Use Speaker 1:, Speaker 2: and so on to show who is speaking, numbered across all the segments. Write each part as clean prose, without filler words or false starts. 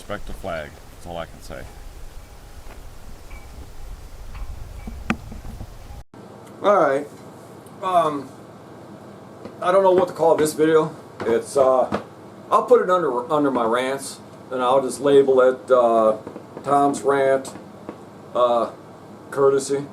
Speaker 1: respect the flag. That's all I can say.
Speaker 2: Alright. I don't know what to call this video. It's I'll put it under my rants, and I'll just label it Tom's Rant Courtesy.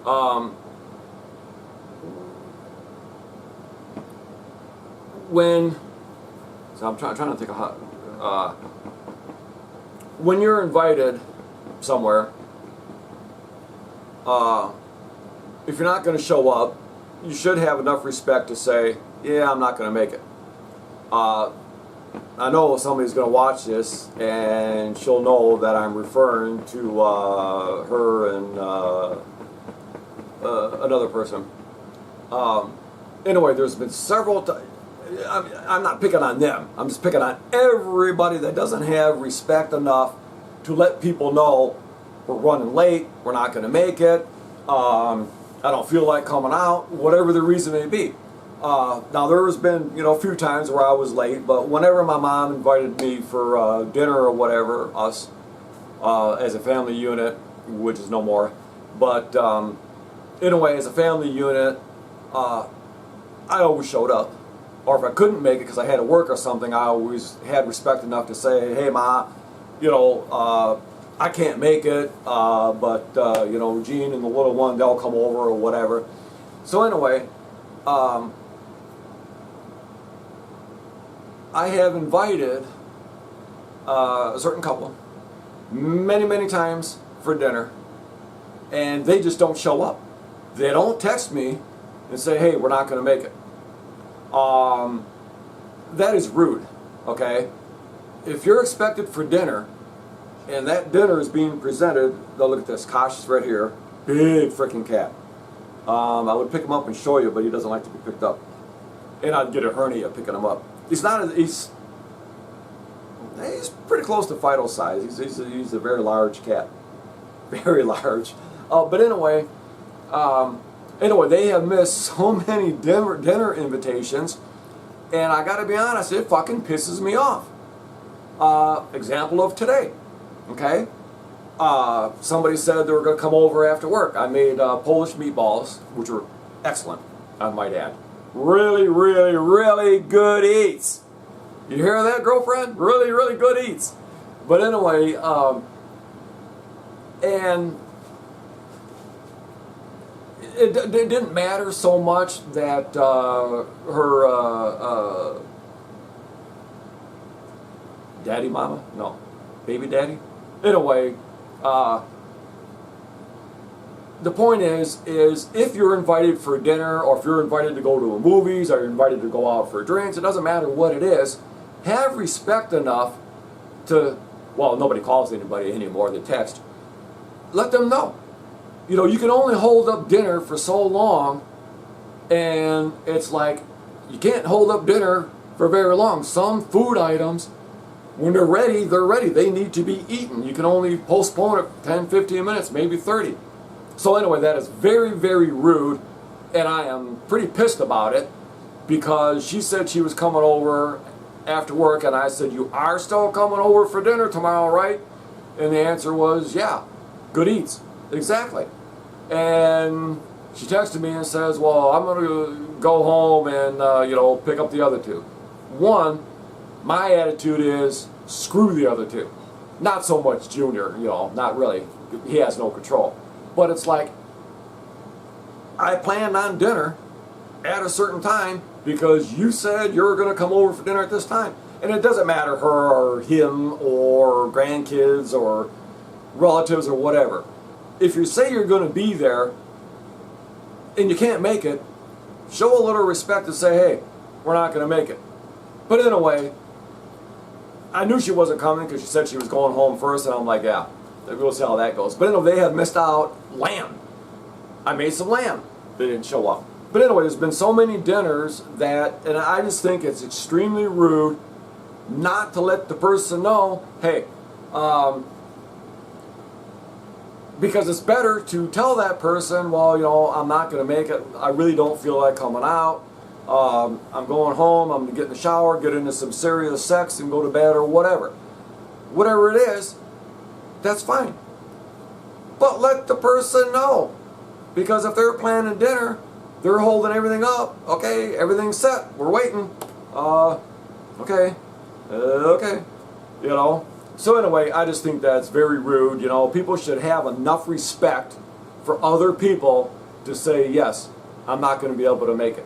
Speaker 2: So I'm trying to think of how when you're invited somewhere, if you're not going to show up, you should have enough respect to say, yeah, I'm not going to make it. I know somebody's going to watch this and she'll know that I'm referring to her and another person. Anyway, there's been several times. I'm not picking on them. I'm just picking on everybody that doesn't have respect enough to let people know we're running late, we're not going to make it, I don't feel like coming out, whatever the reason may be. Now there has been, a few times where I was late, but whenever my mom invited me for dinner or whatever, us as a family unit, which is no more, but anyway, as a family unit, I always showed up. Or if I couldn't make it because I had to work or something, I always had respect enough to say, hey Ma, I can't make it, but Gene and the little one, they'll come over or whatever. So anyway, I have invited a certain couple many times for dinner, and they just don't show up. They don't text me and say, hey, we're not going to make it. That is rude, okay? If you're expected for dinner, and that dinner is being presented, now look at this, Kosh is right here, big freaking cat. I would pick him up and show you, but he doesn't like to be picked up. And I'd get a hernia picking him up. He's pretty close to Fido's size. He's a very large cat. Very large. But anyway, they have missed so many dinner invitations, and I gotta be honest, it fucking pisses me off. Example of today, okay? Somebody said they were gonna come over after work. I made Polish meatballs, which were excellent, I might add. Really, really, really good eats. You hear that, girlfriend? Really, really good eats. But anyway, and it didn't matter so much that her daddy mama? No. Baby daddy? Anyway, the point is if you're invited for dinner, or if you're invited to go to movies, or you're invited to go out for drinks, it doesn't matter what it is, have respect enough to, well, nobody calls anybody anymore, they text. Let them know. You can only hold up dinner for so long, and it's like, you can't hold up dinner for very long. Some food items, when they're ready, they're ready. They need to be eaten. You can only postpone it 10, 15 minutes, maybe 30. So anyway, that is very, very rude, and I am pretty pissed about it, because she said she was coming over after work, and I said, you are still coming over for dinner tomorrow, right? And the answer was, yeah, good eats. Exactly. And she texted me and says, well, I'm going to go home and, pick up the other two. One, my attitude is, screw the other two. Not so much Junior, not really. He has no control. But it's like, I planned on dinner at a certain time because you said you were going to come over for dinner at this time. And it doesn't matter her or him or grandkids or relatives or whatever. If you say you're going to be there and you can't make it, show a little respect and say, hey, we're not going to make it. But anyway, I knew she wasn't coming because she said she was going home first, and I'm like, yeah, we'll see how that goes. But anyway, they have missed out lamb. I made some lamb. They didn't show up. But anyway, there's been so many dinners that, and I just think it's extremely rude not to let the person know, hey, because it's better to tell that person, well, I'm not going to make it. I really don't feel like coming out. I'm going home. I'm going to get in the shower, get into some serious sex, and go to bed or whatever. whatever it is, that's fine. But let the person know. Because if they're planning dinner, they're holding everything up. Okay, everything's set. We're waiting. Okay. Okay. You know. So anyway, I just think that's very rude. You know, people should have enough respect for other people to say, yes, I'm not going to be able to make it.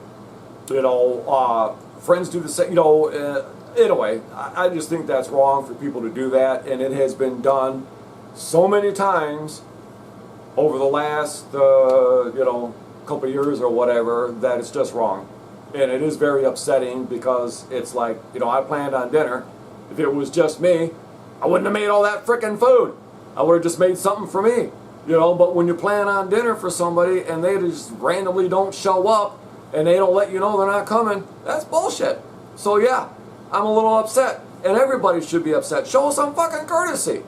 Speaker 2: You know, friends do the same. You know, anyway, I just think that's wrong for people to do that. And it has been done so many times over the last, you know, couple of years or whatever, that it's just wrong. And it is very upsetting because it's like, you know, I planned on dinner. If it was just me, I wouldn't have made all that frickin' food. I would have just made something for me. You know, but when you plan on dinner for somebody and they just randomly don't show up and they don't let you know they're not coming, that's bullshit. So yeah, I'm a little upset. And everybody should be upset. Show some fucking courtesy.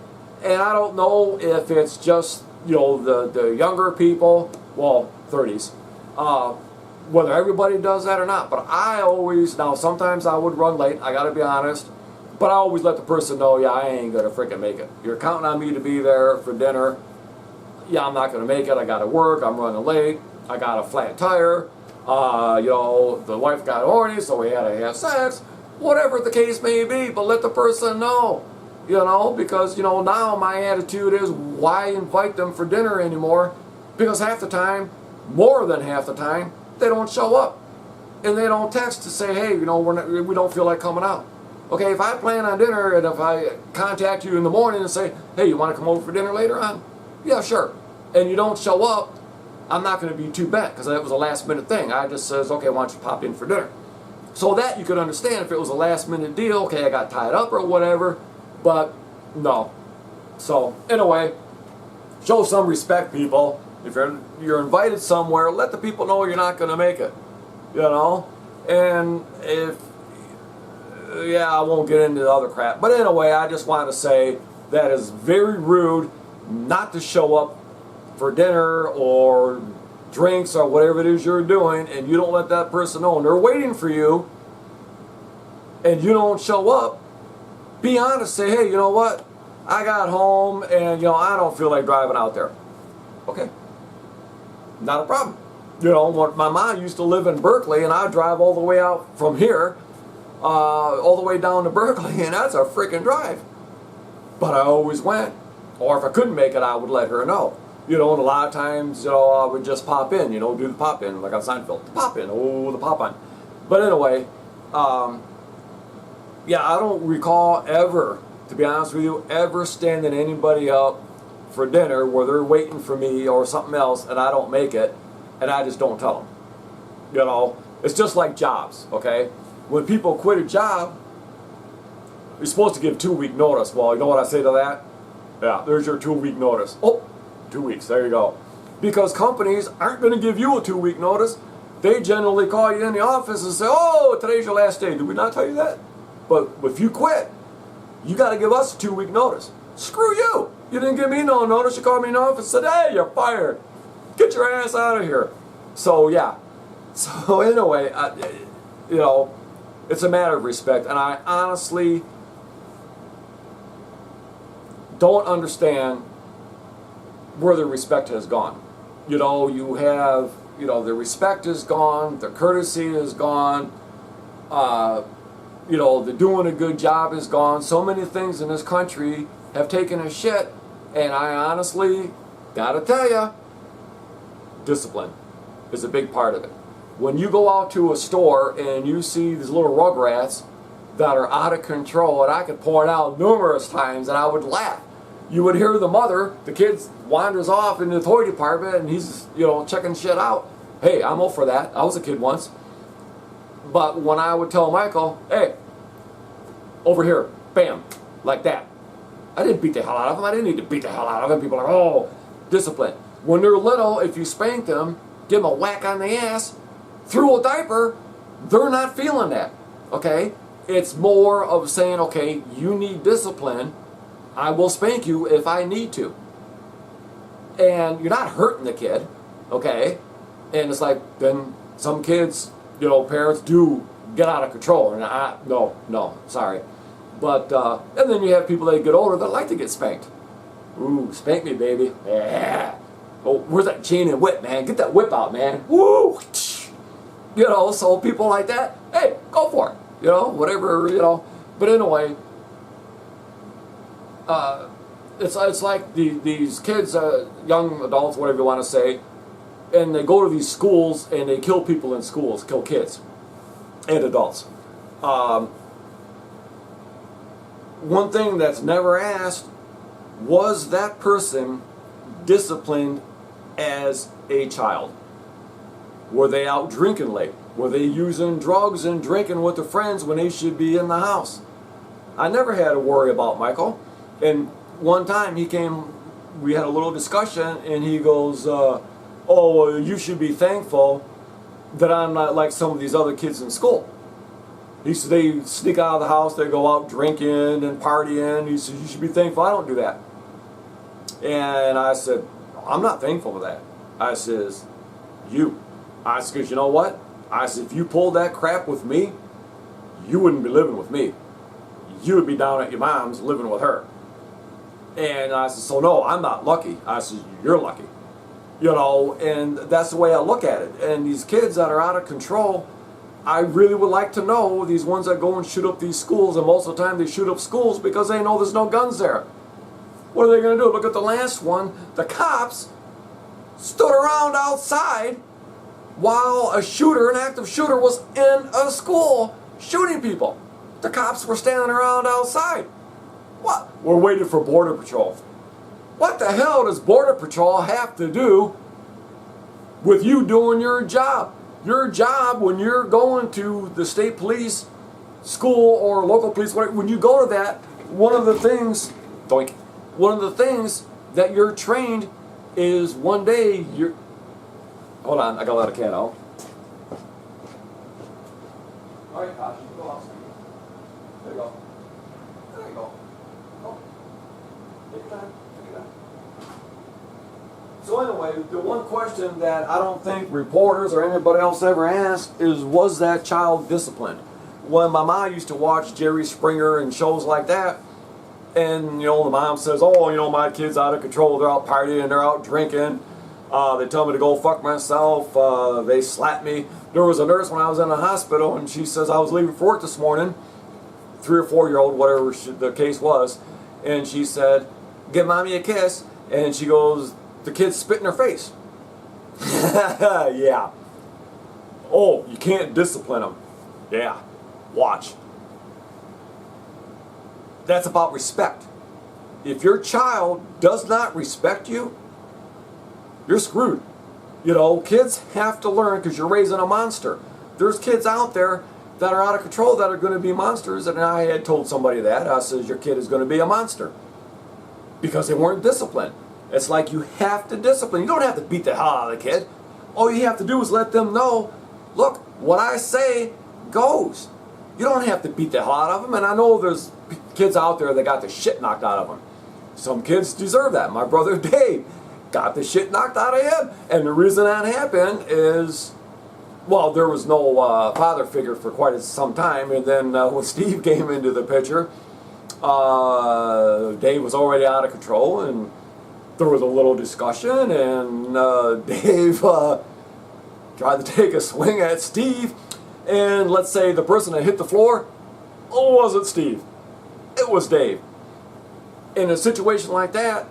Speaker 2: And I don't know if it's just, you know, the younger people, well, 30s, whether everybody does that or not. But I always, now sometimes I would run late, I gotta be honest, but I always let the person know, yeah, I ain't gonna freaking make it. You're counting on me to be there for dinner. Yeah, I'm not gonna make it, I gotta work, I'm running late, I got a flat tire, you know, the wife got horny, so we had to have sex, whatever the case may be, but let the person know. You know, because, you know, now my attitude is, why invite them for dinner anymore? Because half the time, more than half the time, they don't show up. And they don't text to say, hey, you know, we don't feel like coming out. Okay, if I plan on dinner and if I contact you in the morning and say, hey, you want to come over for dinner later on? Yeah, sure. And you don't show up, I'm not going to be too bad because that was a last minute thing. I just says, okay, why don't you pop in for dinner? So that you could understand if it was a last minute deal, okay, I got tied up or whatever. But no. So anyway, show some respect, people. If you're invited somewhere, let the people know you're not going to make it. You know? And if, yeah, I won't get into the other crap. But anyway, I just want to say that is very rude not to show up for dinner or drinks or whatever it is you're doing, and you don't let that person know. And they're waiting for you, and you don't show up. Be honest, say, hey, you know what? I got home and, you know, I don't feel like driving out there. Okay. Not a problem. You know, my mom used to live in Berkeley and I'd drive all the way out from here, all the way down to Berkeley, and that's a freaking drive. But I always went. Or if I couldn't make it, I would let her know. You know, and a lot of times, you know, I would just pop in, you know, do the pop in, like on Seinfeld. The pop in, oh, the pop on. But anyway, yeah, I don't recall ever, to be honest with you, ever standing anybody up for dinner where they're waiting for me or something else and I don't make it and I just don't tell them. You know, it's just like jobs, okay? When people quit a job, you're supposed to give 2-week notice. Well, you know what I say to that? Yeah, there's your 2-week notice. Oh, 2 weeks, there you go. Because companies aren't going to give you a 2-week notice. They generally call you in the office and say, oh, today's your last day. Did we not tell you that? But if you quit, you got to give us a 2-week notice. Screw you. You didn't give me no notice. You called me in the office and said, hey, you're fired. Get your ass out of here. So, yeah. So, anyway, you know, it's a matter of respect. And I honestly don't understand where the respect has gone. You know, you have, you know, the respect is gone. The courtesy is gone. You know, the doing a good job is gone. So many things in this country have taken a shit, and I honestly gotta tell you, discipline is a big part of it. When you go out to a store and you see these little rugrats that are out of control, and I could point out numerous times and I would laugh. You would hear the mother, the kid wanders off into the toy department and he's, you know, checking shit out. Hey, I'm all for that. I was a kid once. But when I would tell Michael, hey, over here, bam, like that. I didn't beat the hell out of him. I didn't need to beat the hell out of him. People are like, oh, discipline. When they're little, if you spank them, give them a whack on the ass, through a diaper, they're not feeling that, okay? It's more of saying, okay, you need discipline. I will spank you if I need to. And you're not hurting the kid, okay? And it's like, then some kids, you know, parents do get out of control. And no, sorry. But, and then you have people that get older that like to get spanked. Ooh, spank me, baby. Yeah. Oh, where's that chain and whip, man? Get that whip out, man. Woo! You know, so people like that, hey, go for it. You know, whatever, you know. But anyway, it's like these kids, young adults, whatever you want to say, and they go to these schools and they kill people in schools, kill kids and adults. One thing that's never asked, was that person disciplined as a child? Were they out drinking late? Were they using drugs and drinking with their friends when they should be in the house? I never had to worry about Michael. And one time he came, we had a little discussion, and he goes, oh, well, you should be thankful that I'm not like some of these other kids in school. He said they sneak out of the house, they go out drinking and partying. He said, you should be thankful I don't do that. And I said, I'm not thankful for that. I says, you. I said, because you know what? I said, if you pulled that crap with me, you wouldn't be living with me. You would be down at your mom's living with her. And I said, so no, I'm not lucky. I said, you're lucky. You know, and that's the way I look at it. And these kids that are out of control, I really would like to know, these ones that go and shoot up these schools, and most of the time they shoot up schools because they know there's no guns there. What are they going to do? Look at the last one. The cops stood around outside while a shooter, an active shooter, was in a school shooting people. The cops were standing around outside. What? We're waiting for Border Patrol. What the hell does Border Patrol have to do with you doing your job? Your job, when you're going to the state police, school, or local police, when you go to that, one of the things that you're trained is one day you're... Hold on, I got to let a cat out. All right, Kosh, go outside. There you go. There you go. Oh. Take your time. Take your time. So anyway, the one question that I don't think reporters or anybody else ever asked is, was that child disciplined? When my mom used to watch Jerry Springer and shows like that, and, you know, the mom says, oh, you know, my kid's out of control, they're out partying, they're out drinking, they tell me to go fuck myself, they slap me. There was a nurse when I was in the hospital, and she says I was leaving for work this morning, 3 or 4-year-old, whatever the case was, and she said, give mommy a kiss, and she goes, the kid spit in her face. Yeah. Oh, you can't discipline them. Yeah. Watch. That's about respect. If your child does not respect you, you're screwed. You know, kids have to learn, because you're raising a monster. There's kids out there that are out of control that are going to be monsters, and I had told somebody that. I said, your kid is going to be a monster because they weren't disciplined. It's like you have to discipline. You don't have to beat the hell out of the kid. All you have to do is let them know, look, what I say goes. You don't have to beat the hell out of them. And I know there's kids out there that got the shit knocked out of them. Some kids deserve that. My brother Dave got the shit knocked out of him. And the reason that happened is, well, there was no father figure for quite some time. And then when Steve came into the picture, Dave was already out of control, and there was a little discussion, and Dave tried to take a swing at Steve, and let's say the person that hit the floor, oh, wasn't Steve. It was Dave. In a situation like that,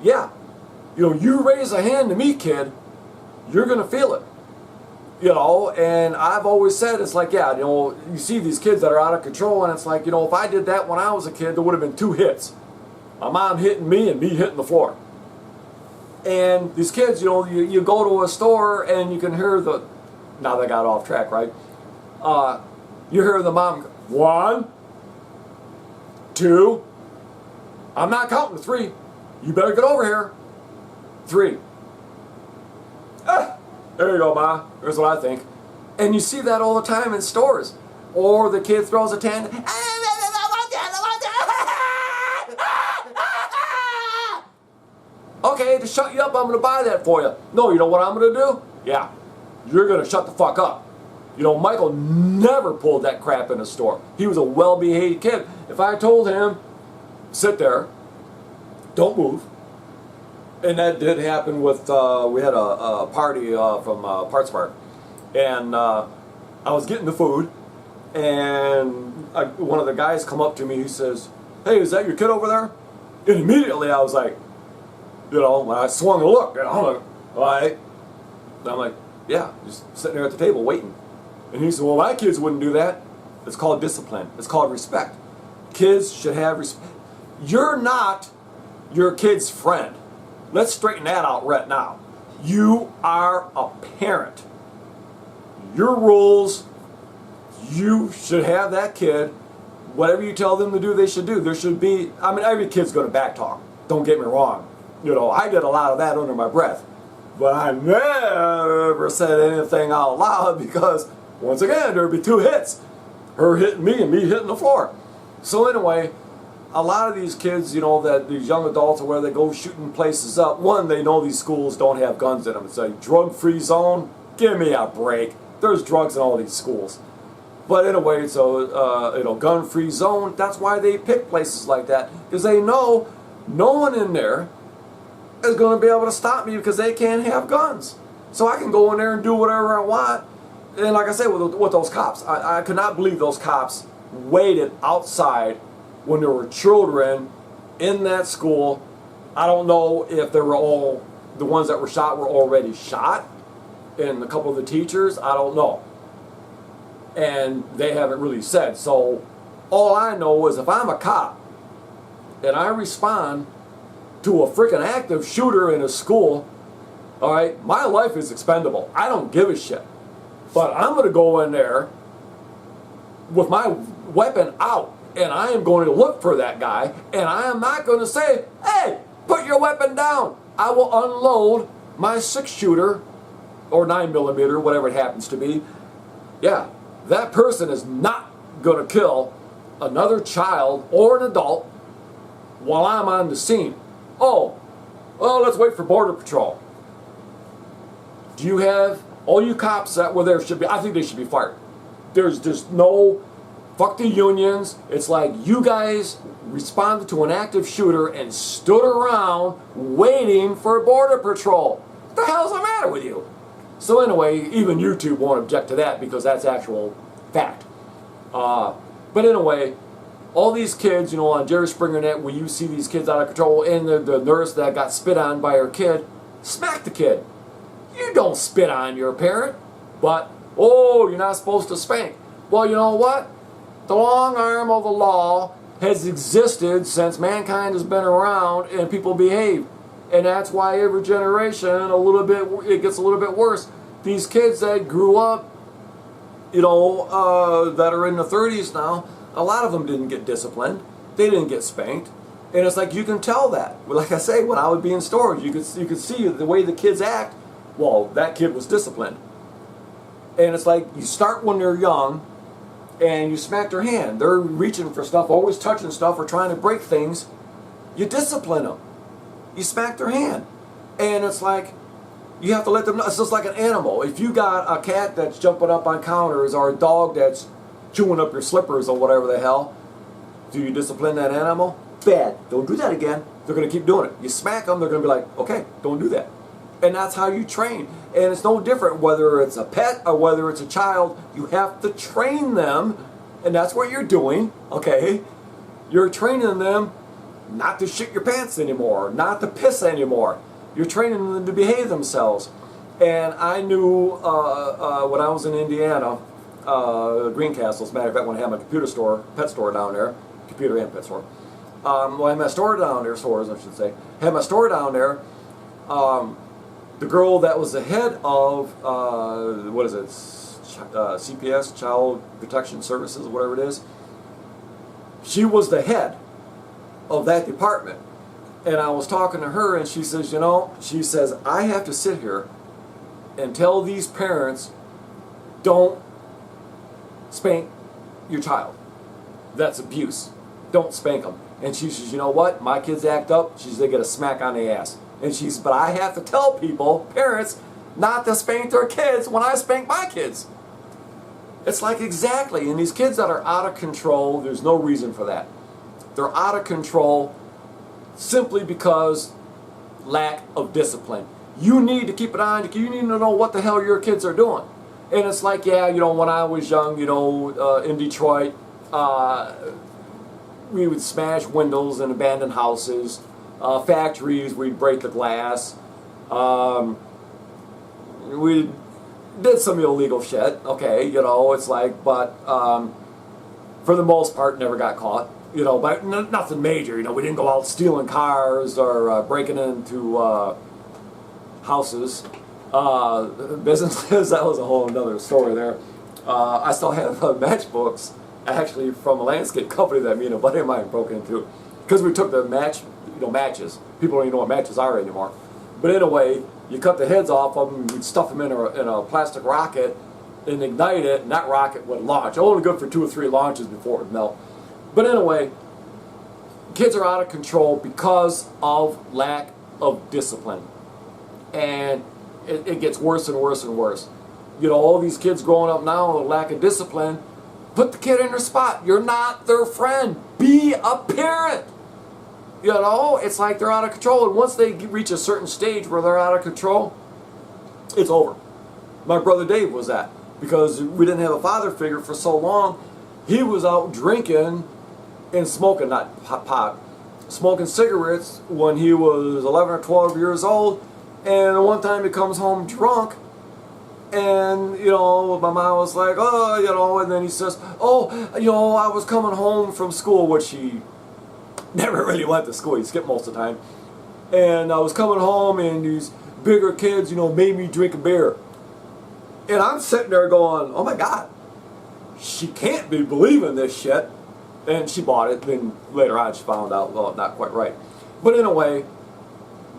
Speaker 2: yeah, you know, you raise a hand to me, kid, you're going to feel it. You know, and I've always said, it's like, yeah, you know, you see these kids that are out of control, and it's like, you know, if I did that when I was a kid, there would have been 2 hits. My mom hitting me and me hitting the floor. And these kids, you know, you go to a store and you can hear the, now they got off track, right? You hear the mom, 1, 2, I'm not counting to 3. You better get over here. 3. There you go, Ma. Here's what I think. And you see that all the time in stores. Or the kid throws a tantrum. Okay, to shut you up, I'm going to buy that for you. No, you know what I'm going to do? Yeah, you're going to shut the fuck up. You know, Michael never pulled that crap in the store. He was a well-behaved kid. If I told him, sit there, don't move, and that did happen with, we had a party from Parts Mart, and I was getting the food, and one of the guys come up to me, he says, hey, is that your kid over there? And immediately I was like, you know, when I swung a look, and I'm like, all right. And I'm like, yeah, just sitting there at the table waiting. And he said, well, my kids wouldn't do that. It's called discipline. It's called respect. Kids should have respect. You're not your kid's friend. Let's straighten that out right now. You are a parent. Your rules, you should have that kid. Whatever you tell them to do, they should do. There should be, I mean, every kid's going to backtalk. Don't get me wrong. You know, I did a lot of that under my breath. But I never said anything out loud because, once again, there'd be two hits. Her hitting me and me hitting the floor. So anyway, a lot of these kids, you know, that these young adults, where they go shooting places up, one, they know these schools don't have guns in them. It's a drug-free zone. Give me a break. There's drugs in all these schools. But anyway, so, you know, gun-free zone, that's why they pick places like that. Because they know no one in there is going to be able to stop me because they can't have guns. So I can go in there and do whatever I want. And like I said, with those cops, I could not believe those cops waited outside when there were children in that school. I don't know if they were all, the ones that were shot were already shot, and a couple of the teachers, I don't know. And they haven't really said. So all I know is if I'm a cop and I respond to a freaking active shooter in a school, all right, my life is expendable. I don't give a shit. But I'm going to go in there with my weapon out, and I am going to look for that guy, and I am not going to say, hey, put your weapon down. I will unload my 6-shooter or 9mm, whatever it happens to be. Yeah, that person is not going to kill another child or an adult while I'm on the scene. Oh, well, let's wait for Border Patrol. Do you have, all you cops that were there should be, I think they should be fired. There's just no, fuck the unions. It's like you guys responded to an active shooter and stood around waiting for Border Patrol. What the hell's the matter with you? So anyway, even YouTube won't object to that because that's actual fact. But anyway, all these kids, you know, on Jerry Springer Net, where you see these kids out of control, and the nurse that got spit on by her kid, smack the kid. You don't spit on your parent, but, oh, you're not supposed to spank. Well, you know what? The long arm of the law has existed since mankind has been around and people behave. And that's why every generation, it gets a little bit worse. These kids that grew up, you know, that are in the 30s now, a lot of them didn't get disciplined. They didn't get spanked. And it's like, you can tell that. Like I say, when I would be in stores, you could see the way the kids act. Well, that kid was disciplined. And it's like, you start when they're young, and you smack their hand. They're reaching for stuff, always touching stuff, or trying to break things. You discipline them. You smack their hand. And it's like, you have to let them know. It's just like an animal. If you got a cat that's jumping up on counters, or a dog that's chewing up your slippers, or whatever the hell, do you discipline that animal? Bad. Don't do that again. They're going to keep doing it. You smack them, they're going to be like, okay, don't do that. And that's how you train. And it's no different whether it's a pet or whether it's a child. You have to train them, and that's what you're doing, okay? You're training them not to shit your pants anymore, not to piss anymore. You're training them to behave themselves. And I knew when I was in Indiana, Greencastle, as a matter of fact, when I had my pet store down there, computer and pet store. Well, I had my store down there, stores I should say, had my store down there. The girl that was the head of, what is it, CPS, Child Protection Services, whatever it is, she was the head of that department. And I was talking to her, and she says, you know, she says, I have to sit here and tell these parents, don't spank your child. That's abuse. Don't spank them. And she says, you know what, my kids act up, she says, they get a smack on the ass. And she's, but I have to tell people, parents, not to spank their kids when I spank my kids. It's like exactly, and these kids that are out of control, there's no reason for that. They're out of control simply because lack of discipline. You need to keep an eye on, you need to know what the hell your kids are doing. And it's like, yeah, you know, when I was young, you know, in Detroit, we would smash windows in abandoned houses, factories, we'd break the glass. We did some illegal shit, okay, you know, it's like, but for the most part, never got caught, you know, but nothing major, you know, we didn't go out stealing cars or breaking into houses, businesses. That was a whole another story there. I still have matchbooks, actually, from a landscape company that me and a buddy of mine broke into, because we took the matches. People don't even know what matches are anymore. But anyway, you cut the heads off of them, you'd stuff them in a plastic rocket and ignite it, and that rocket would launch. Only good for 2 or 3 launches before it would melt. But anyway, kids are out of control because of lack of discipline. And it gets worse and worse and worse. You know, all these kids growing up now with lack of discipline, put the kid in their spot. You're not their friend. Be a parent. You know, it's like they're out of control, and once they reach a certain stage where they're out of control, it's over. My brother Dave was that, because we didn't have a father figure for so long. He was out drinking and smoking, not pot, smoking cigarettes when he was 11 or 12 years old, and one time he comes home drunk, and, you know, my mom was like, oh, you know, and then he says, oh, you know, I was coming home from school, which he never really went to school. He skipped most of the time. And I was coming home, and these bigger kids, you know, made me drink a beer. And I'm sitting there going, oh my God, she can't be believing this shit. And she bought it. Then later on she found out, well, not quite right. But anyway,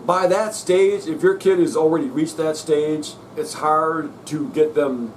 Speaker 2: by that stage, if your kid has already reached that stage, it's hard to get them